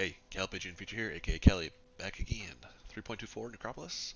Hey, Cal Pigeon Feature here, aka Kelly, back again. 3.24 Necropolis,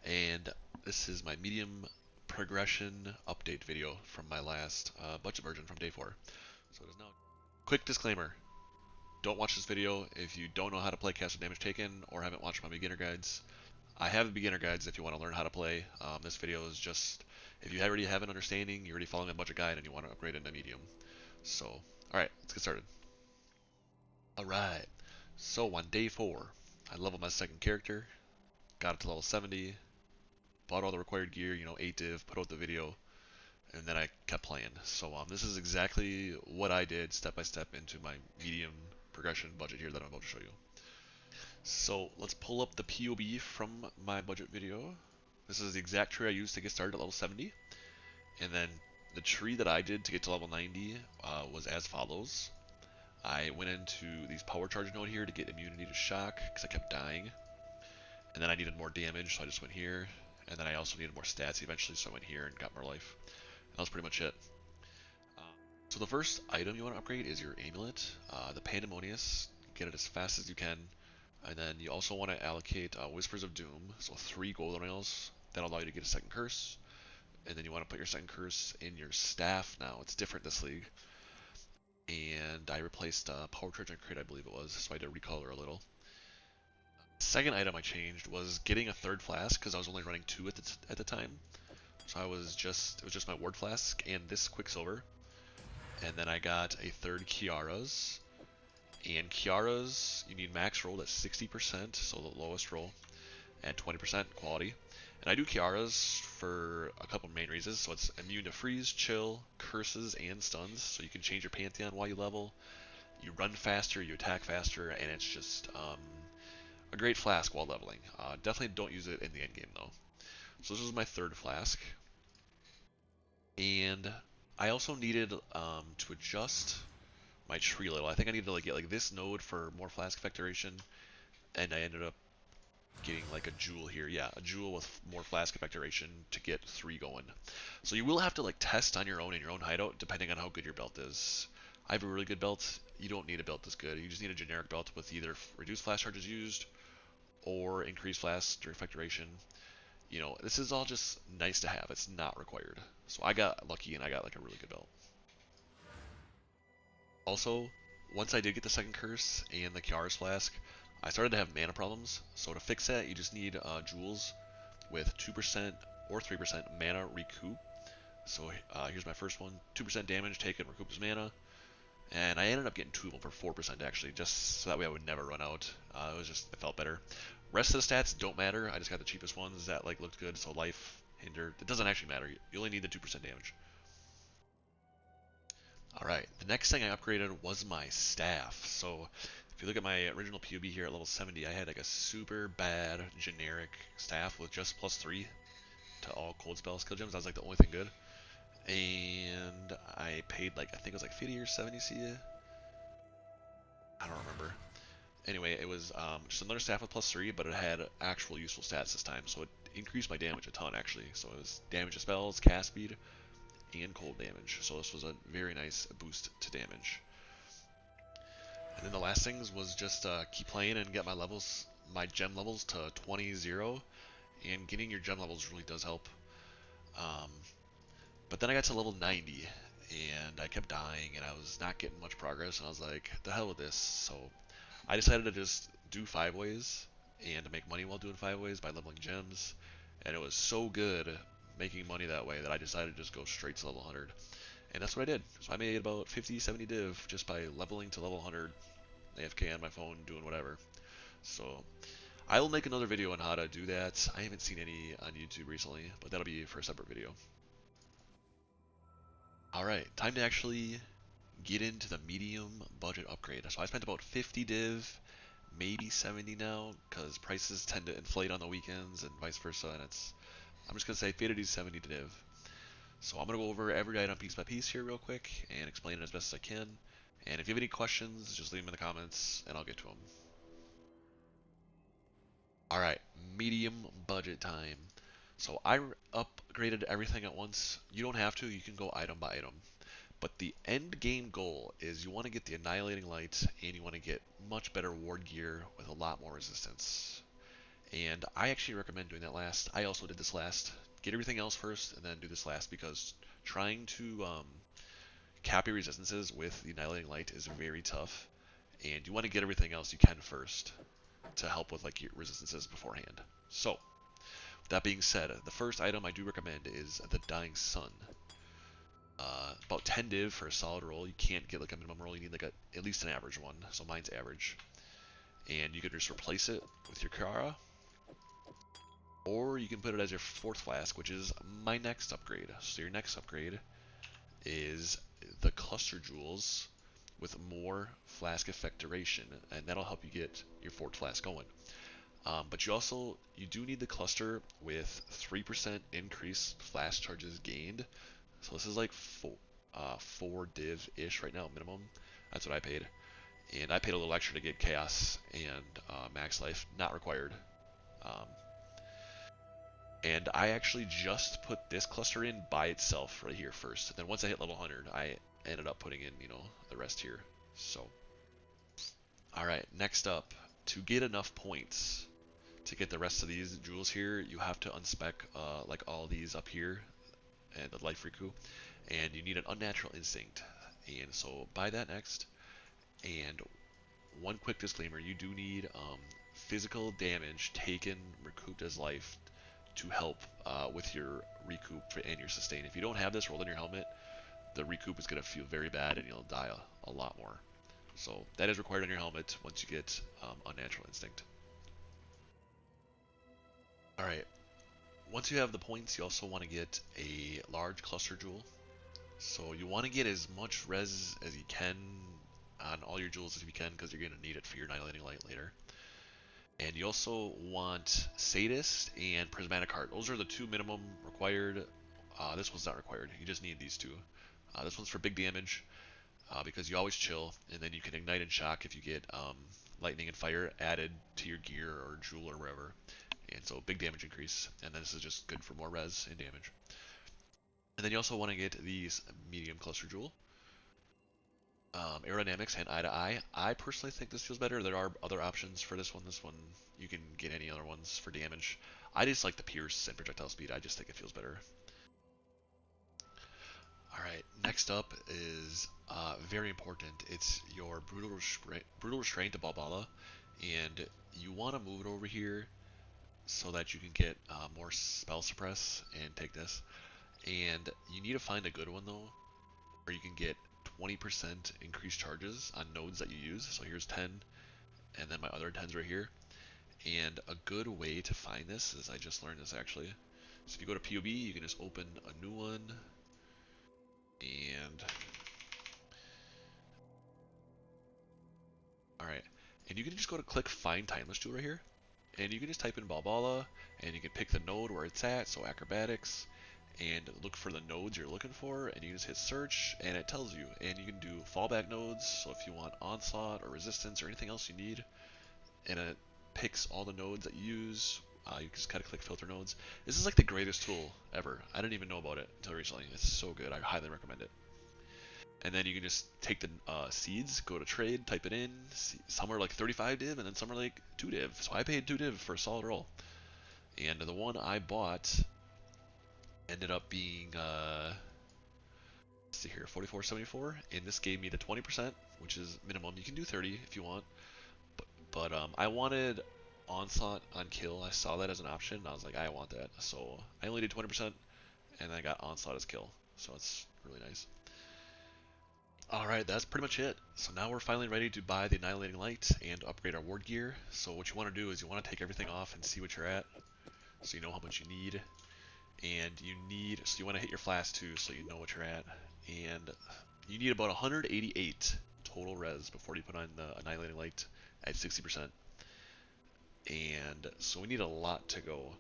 and this is my medium progression update video from my last budget version from day 4. So it is now. Quick disclaimer: don't watch this video if you don't know how to play Cast with Damage Taken or haven't watched my beginner guides. I have beginner guides if you want to learn how to play. This video is just if you already have an understanding, you're already following a budget guide, and you want to upgrade into medium. So, alright, let's get started. Alright. So on day 4, I leveled my second character, got it to level 70, bought all the required gear, 8 div, put out the video, and then I kept playing. So this is exactly what I did step by step into my medium progression budget here that I'm about to show you. So let's pull up the POB from my budget video. This is the exact tree I used to get started at level 70, and then the tree that I did to get to level 90 was as follows. I went into these power charge node here to get immunity to shock because I kept dying. And then I needed more damage, so I just went here. And then I also needed more stats eventually, so I went here and got more life. That was pretty much it. So the first item you want to upgrade is your Amulet, the Pandemonious. Get it as fast as you can. And then you also want to allocate Whispers of Doom, so 3 golden rails. That'll allow you to get a second curse. And then you want to put your second curse in your staff now. It's different this league. And I replaced Power Charge and Crit, I believe it was, so I had to recolor a little. Second item I changed was getting a third flask because I was only running 2 at the time. So it was just my ward flask and this Quicksilver. And then I got a third Kiara's. And Kiara's, you need max roll at 60%, so the lowest roll, and 20% quality. And I do Kiara's for a couple of main reasons. So it's immune to freeze, chill, curses, and stuns. So you can change your Pantheon while you level. You run faster, you attack faster, and it's just a great flask while leveling. Definitely don't use it in the end game though. So this was my third flask. And I also needed to adjust my tree a little. I think I needed to get this node for more flask effect duration, and I ended up getting like a jewel here. Yeah, a jewel with more flask effect duration to get 3 going. So you will have to test on your own in your own hideout depending on how good your belt is. I have a really good belt. You don't need a belt this good. You just need a generic belt with either reduced flash charges used or increased flask effect duration. This is all just nice to have. It's not required. So I got lucky and I got a really good belt. Also, once I did get the second curse and the Kiara's flask, I started to have mana problems. So to fix that, you just need jewels with 2% or 3% mana recoup. So here's my first one: 2% damage taken recoups mana. And I ended up getting 2 of them for 4% actually, just so that way I would never run out. It felt better. Rest of the stats don't matter. I just got the cheapest ones that looked good. So life, hinder, it doesn't actually matter. You only need the 2% damage. All right, the next thing I upgraded was my staff. So if you look at my original POB here at level 70, I had a super bad generic staff with just +3 to all cold spell skill gems. That was the only thing good. And I paid I think it was 50 or 70 CA. I don't remember. Anyway, it was just another staff with +3, but it had actual useful stats this time, so it increased my damage a ton actually. So it was damage to spells, cast speed, and cold damage. So this was a very nice boost to damage. And then the last things was just keep playing and get my gem levels to 20-0, and getting your gem levels really does help. But then I got to level 90, and I kept dying, and I was not getting much progress, and I was like, the hell with this. So I decided to just do 5 ways and to make money while doing 5 ways by leveling gems, and it was so good making money that way that I decided to just go straight to level 100. And that's what I did. So I made about 50-70 div just by leveling to level 100, AFK on my phone, doing whatever. So I will make another video on how to do that. I haven't seen any on YouTube recently, but that'll be for a separate video. Alright, time to actually get into the medium budget upgrade. So I spent about 50 div, maybe 70 now, because prices tend to inflate on the weekends and vice versa, and I'm just going to say 50 to 70 div. So I'm going to go over every item piece by piece here real quick and explain it as best as I can. And if you have any questions, just leave them in the comments and I'll get to them. Alright, medium budget time. So I upgraded everything at once. You don't have to, you can go item by item. But the end game goal is you want to get the Annihilating Light, and you want to get much better ward gear with a lot more resistance. And I actually recommend doing that last. I also did this last. Get everything else first, and then do this last, because trying to cap your resistances with the Annihilating Light is very tough, and you want to get everything else you can first to help with like your resistances beforehand. So, with that being said, the first item I do recommend is the Dying Sun. About 10 div for a solid roll. You can't get like a minimum roll. You need like at least an average one. So mine's average. And you can just replace it with your Kara, or you can put it as your fourth flask, which is my next upgrade. So your next upgrade is the cluster jewels with more flask effect duration, and that'll help you get your fourth flask going. But you do need the cluster with 3% increased flask charges gained. So this is like 4 div-ish right now, minimum. That's what I paid. And I paid a little extra to get Chaos and Max Life, not required. And I actually just put this cluster in by itself right here first. And then once I hit level 100, I ended up putting in, the rest here. So, alright, next up, to get enough points to get the rest of these jewels here, you have to unspec like all these up here, and the life recoup, and you need an Unnatural Instinct. And so buy that next. And one quick disclaimer, you do need physical damage taken recouped as life to help with your recoup and your sustain. If you don't have this rolled in your helmet, the recoup is going to feel very bad and you'll die a lot more. So that is required on your helmet once you get Unnatural Instinct. Alright, once you have the points, you also want to get a large cluster jewel. So you want to get as much res as you can on all your jewels as you can, because you're going to need it for your Annihilating Light later. And you also want Sadist and Prismatic Heart. Those are the 2 minimum required. This one's not required. You just need these 2. This one's for big damage, because you always chill, and then you can ignite and shock if you get lightning and fire added to your gear or jewel or wherever. And so big damage increase, and then this is just good for more res and damage. And then you also want to get these medium cluster jewel. Aerodynamics and eye to eye. I personally think this feels better. There are other options for this one. This one, you can get any other ones for damage. I just like the pierce and projectile speed. I just think it feels better. Alright, next up is very important. It's your Brutal Restraint to Balbala. And you want to move it over here so that you can get more spell suppress and take this. And you need to find a good one though, where you can get 20% increased charges on nodes that you use. So here's 10, and then my other 10's right here. And a good way to find this is, I just learned this actually. So if you go to POB, you can just open a new one, and alright, and you can just go to click Find Timeless Jewel right here, and you can just type in Balbala, and you can pick the node where it's at, so Acrobatics, and look for the nodes you're looking for, and you can just hit search, and it tells you. And you can do fallback nodes, so if you want onslaught or resistance or anything else you need, and it picks all the nodes that you use. You just kind of click filter nodes. This is like the greatest tool ever. I didn't even know about it until recently. It's so good. I highly recommend it. And then you can just take the seeds, go to trade, type it in. Some are like 35 div, and then some are like 2 div. So I paid 2 div for a solid roll. And the one I bought ended up being, let's see here, 44.74, and this gave me the 20%, which is minimum. You can do 30 if you want, but I wanted onslaught on kill. I saw that as an option, and I was like, I want that, so I only did 20%, and I got onslaught as kill, so it's really nice. Alright, that's pretty much it. So now we're finally ready to buy the Annihilating Light and upgrade our ward gear. So what you want to do is you want to take everything off and see what you're at, so you know how much you need. And so you want to hit your flask too, so you know what you're at. And you need about 188 total res before you put on the Annihilating Light at 60%. And so we need a lot to go.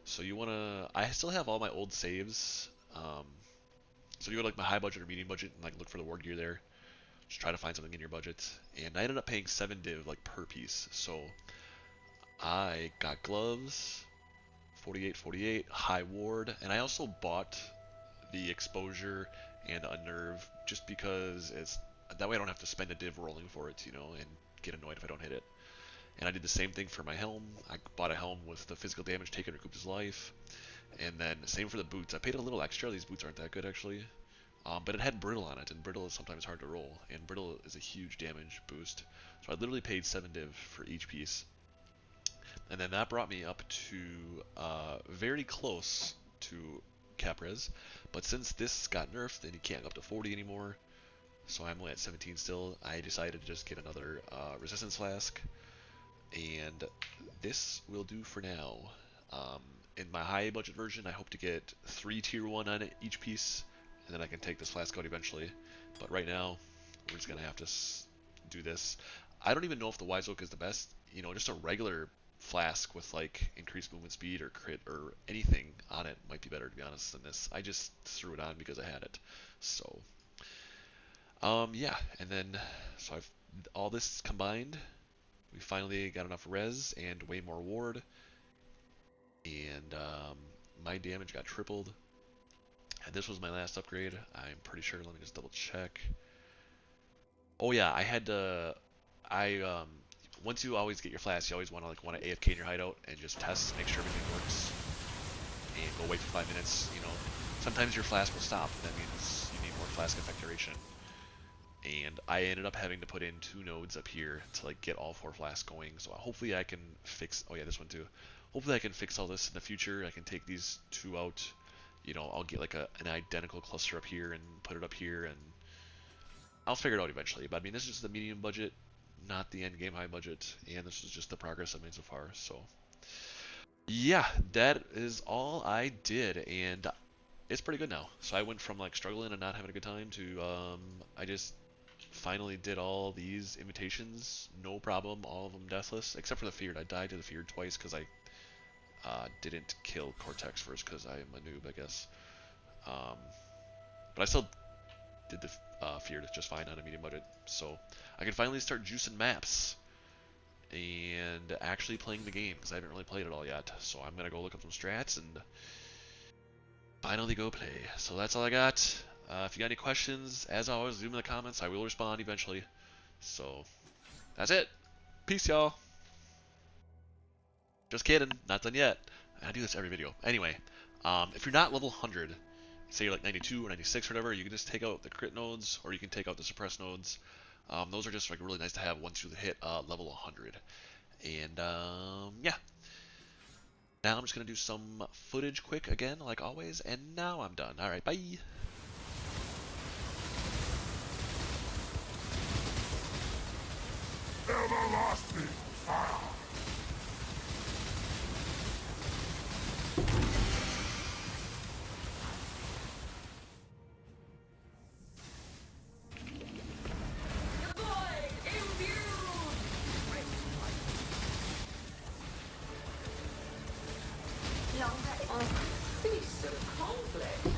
So you want to, I still have all my old saves. So you go to like my high budget or medium budget and like look for the ward gear there. Just try to find something in your budget. And I ended up paying 7 div like per piece. So I got gloves, 48, high ward, and I also bought the exposure and Unnerve, just because it's that way I don't have to spend a div rolling for it, you know, and get annoyed if I don't hit it. And I did the same thing for my helm. I bought a helm with the physical damage taken recoups his life. And then same for the boots. I paid a little extra. These boots aren't that good actually. But it had Brittle on it, and Brittle is sometimes hard to roll. And Brittle is a huge damage boost. So I literally paid 7 div for each piece. And then that brought me up to very close to Capres. But since this got nerfed, then you can't go up to 40 anymore. So I'm only at 17 still. I decided to just get another Resistance Flask. And this will do for now. In my high budget version, I hope to get 3 tier 1 on each piece, and then I can take this flask out eventually. But right now, we're just gonna have to do this. I don't even know if the Wise Oak is the best. You know, just a regular flask with like increased movement speed or crit or anything on it might be better, to be honest, than this. I just threw it on because I had it. So, yeah, and then so I've all this combined. We finally got enough res and way more ward, and my damage got tripled. And this was my last upgrade, I'm pretty sure. Let me just double check. Oh yeah, I had to. Once you always get your flask, you always want to AFK in your hideout and just test, make sure everything works, and go wait for 5 minutes. You know, sometimes your flask will stop. That means you need more flask effect duration. And I ended up having to put in 2 nodes up here to like get all 4 flasks going. So hopefully I can fix. Oh yeah, this one too. Hopefully I can fix all this in the future. I can take these 2 out. You know, I'll get like an identical cluster up here and put it up here, and I'll figure it out eventually. But I mean, this is the medium budget, not the end game high budget, and this is just the progress I've made so far. So yeah, that is all I did, and it's pretty good now. So I went from like struggling and not having a good time to I just finally did all these invitations, no problem, all of them deathless, except for the Feared. I died to the Feared twice because I didn't kill Cortex first because I am a noob, I guess. But I still did the Feared just fine on a medium budget. So I can finally start juicing maps and actually playing the game because I haven't really played it all yet. So I'm going to go look up some strats and finally go play. So that's all I got. If you got any questions, as always, leave them in the comments. I will respond eventually. So that's it. Peace, y'all. Just kidding, not done yet. I do this every video. Anyway, if you're not level 100, say you're like 92 or 96 or whatever, you can just take out the crit nodes, or you can take out the suppress nodes. Those are just like really nice to have once you hit level 100. And yeah. Now I'm just gonna do some footage quick again, like always, and now I'm done. All right, bye. Everlasting fire! Feast of conflict.